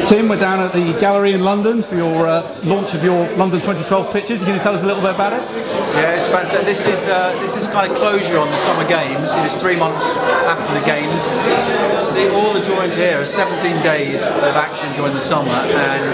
Tim, we're down at the gallery in London for your launch of your London 2012 pictures. Can you tell us a little bit about it? Yeah, it's fantastic. This is kind of closure on the summer games. It is 3 months after the games. All the drawings here are 17 days of action during the summer, and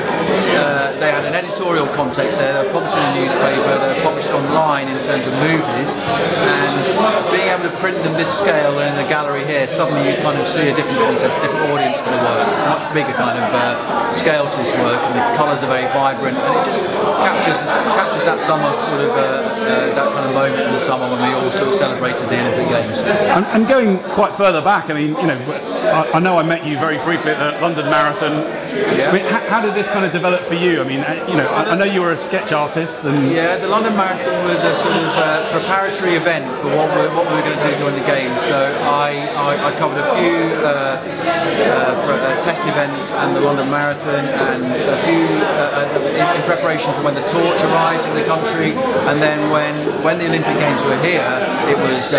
they had an editorial context there. They were published in a newspaper, they were published online in terms of movies, and being able to print them this scale and in the gallery here, suddenly you kind of see a different context, different audience for the work. It's a much bigger kind of scale to this work, and the colours are very vibrant, and it just captures that summer sort of that kind of moment in the summer when we all sort of celebrated the Olympic Games. And going quite further back, I mean, you know, I know I met you very briefly at the London Marathon. Yeah. I mean, how did this kind of develop for you? I mean, you know, I know you were a sketch artist. And yeah, the London Marathon was a sort of preparatory event for what we were going to do during the Games. So I covered a few test events and the London Marathon, and a few in preparation for when the torch arrived in the country, and then when the Olympic Games were here, it was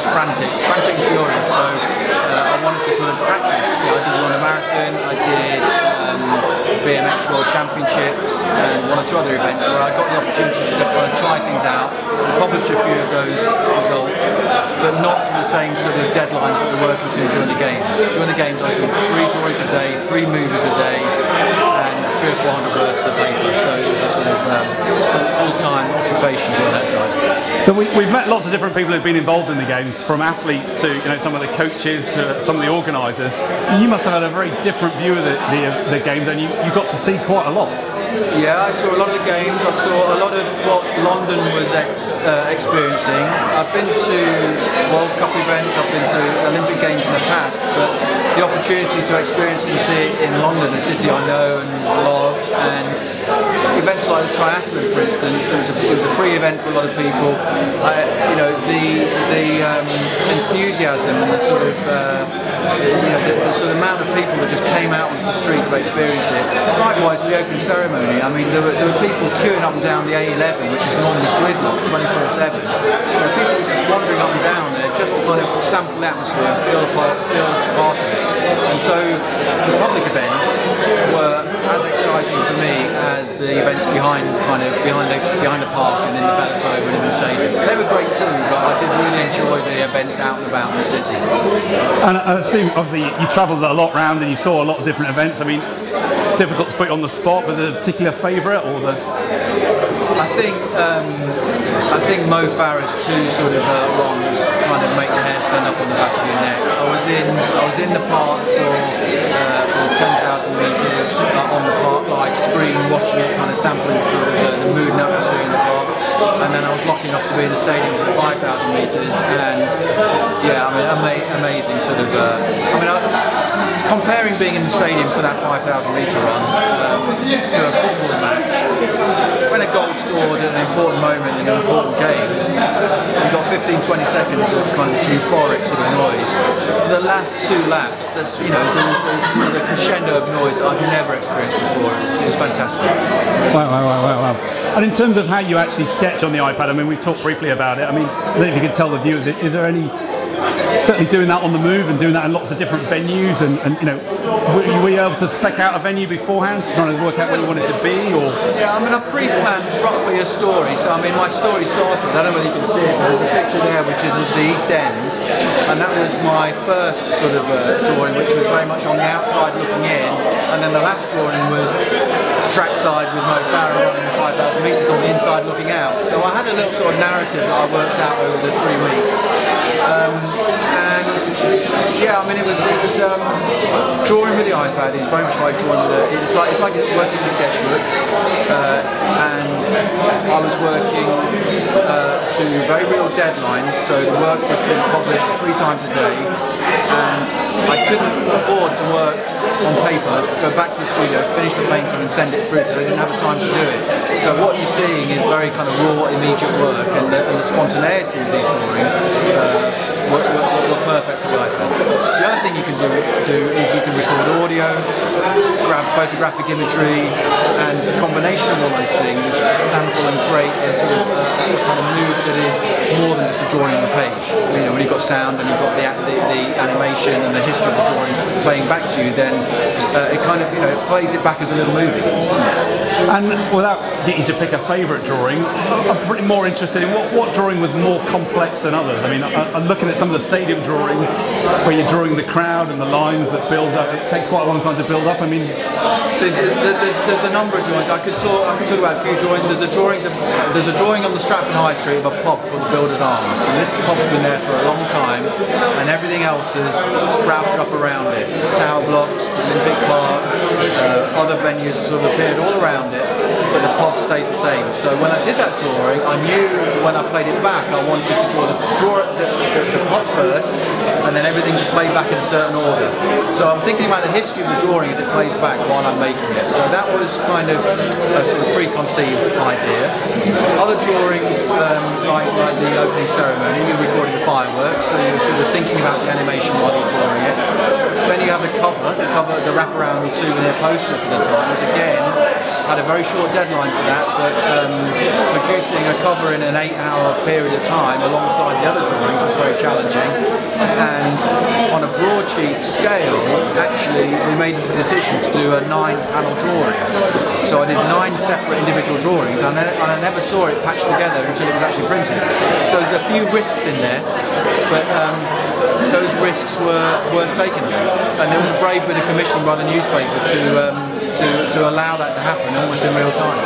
frantic and furious. So I wanted to sort of practice. I did the London Marathon, I did BMX World Championships, and one or two other events where I got the opportunity to just kind of try things out. I published a few of those results, but not to the same sort of deadlines that we're working to during the Games. During the Games I was doing 3 drawings a day, 3 movies a day, and 300 or 400 words to the paper, so it was a sort of full-time occupation during that time. So we've met lots of different people who've been involved in the Games, from athletes to, you know, some of the coaches to some of the organisers. You must have had a very different view of the Games, and you got to see quite a lot. Yeah, I saw a lot of the Games. I saw a lot of what London was experiencing. I've been to World Cup events, I've been to Olympic Games in the past, but the opportunity to experience and see it in London, a city I know and love, and events like the triathlon, for instance, it was a free event for a lot of people. You know, the enthusiasm and the sort of the sort of amount of people that just came out onto the street to experience it. Likewise, the open ceremony. I mean, there were people queuing up and down the A11, which is normally gridlocked 24/7. You know, people were just wandering up and down there just to kind of sample the atmosphere and feel part of it. And so the public events were as exciting for me as the events behind the park and in the velodrome and in the stadium. They were great too, but I did really enjoy the events out and about in the city. And I assume, obviously, you travelled a lot round and you saw a lot of different events. I mean, difficult to put you on the spot, but a particular favourite, or the? I think Mo Farah's 2 sort of runs kind of make the hair stand up on the back of your neck. I was in the park for 10,000 metres on the park live screen, watching it, kind of sampling sort of the mood and atmosphere in the park. And then I was lucky enough to be in the stadium for the 5,000 metres, and yeah, I mean, amazing sort of. Comparing being in the stadium for that 5,000 metre run to a football match, when a goal scored at an important moment in an important game, you got 15-20 seconds of kind of euphoric sort of noise. For the last 2 laps, there's a crescendo of noise I've never experienced before. It was fantastic. Wow. And in terms of how you actually sketch on the iPad, I mean, we talked briefly about it. I mean, I don't know if you could tell the viewers, is there any, certainly doing that on the move and doing that in lots of different venues, and you know, were you able to spec out a venue beforehand, trying to work out where you wanted to be, or? Yeah, I mean, I pre-planned roughly a story. So I mean, my story started, I don't know whether you can see it, but there's a picture there which is of the East End, and that was my first sort of drawing, which was very much on the outside looking in, and then the last drawing was trackside with Mo Farah running the 5,000 metres on the inside looking out. So I had a little sort of narrative that I worked out over the 3 weeks. And yeah, I mean, it was drawing with the iPad is very much like drawing with it's like working with a sketchbook, and I was working to very real deadlines, so the work was being published 3 times a day, and I couldn't afford to work on paper, go back to the studio, finish the painting and send it through, because I didn't have the time to do it. So what you're seeing is very kind of raw, immediate work, and the spontaneity of these drawings were perfect for the iPad. The other thing you can do is you can record audio, grab photographic imagery, and a combination of all those things, sample and create a sort of a kind of mood that is more than just a drawing on the page. You know, when you've got sound and you've got the animation and the history of the drawings playing back to you, then it kind of, you know, it plays it back as a little movie. And without getting to pick a favourite drawing, I'm pretty more interested in what drawing was more complex than others. I mean, I'm looking at some of the stadium drawings where you're drawing the crowd and the lines that build up. It takes quite a long time to build up. I mean, there's a number of drawings. I could talk about a few drawings. There's a drawing on the Stratford High Street of a pub called the Builders Arms, and this pub's been there for a long time, and everything else has sprouted up around it. Tower blocks, Olympic Park, other venues sort of appeared all around it, but the pub stays the same. So when I did that drawing, I knew when I played it back, I wanted to draw the pub first, and then everything to play back in a certain order. So I'm thinking about the history of the drawing as it plays back while I'm making it. So that was kind of a sort of preconceived idea. Other drawings, like the opening ceremony, you're recording the fireworks, so you're sort of thinking about the animation while you're drawing it. Then you have the wraparound souvenir poster for the Times. Again, had a very short deadline for that, but producing a cover in an 8-hour period of time alongside the other drawings was very challenging. And on a broadsheet scale, actually, we made the decision to do a 9-panel drawing. So I did 9 separate individual drawings, and I never saw it patched together until it was actually printed. So there's a few risks in there, but those risks were worth taking. And there was a brave bit of commissioning by the newspaper to allow that to happen almost in real time.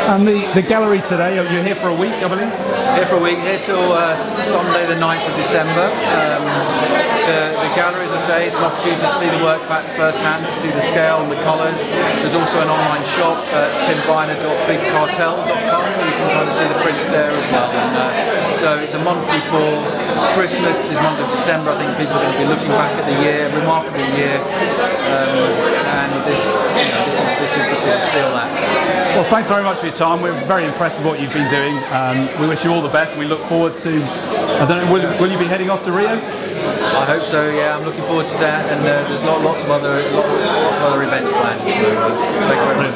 And the gallery today, you're here for a week, I believe? Here for a week, here till Sunday the 9th of December. The gallery, as I say, it's an opportunity to see the work firsthand, to see the scale and the colours. There's also an online shop at timvyner.bigcartel.com where you can kind of see the prints there as well. And so it's a month before Christmas, this month of December. I think people are going to be looking back at the year, remarkable year, and this is to sort of seal that. Well, thanks very much for your time. We're very impressed with what you've been doing. We wish you all the best, and we look forward to, I don't know, will you be heading off to Rio? I hope so, yeah. I'm looking forward to that, and there's lots of other events planned, so thank you very much.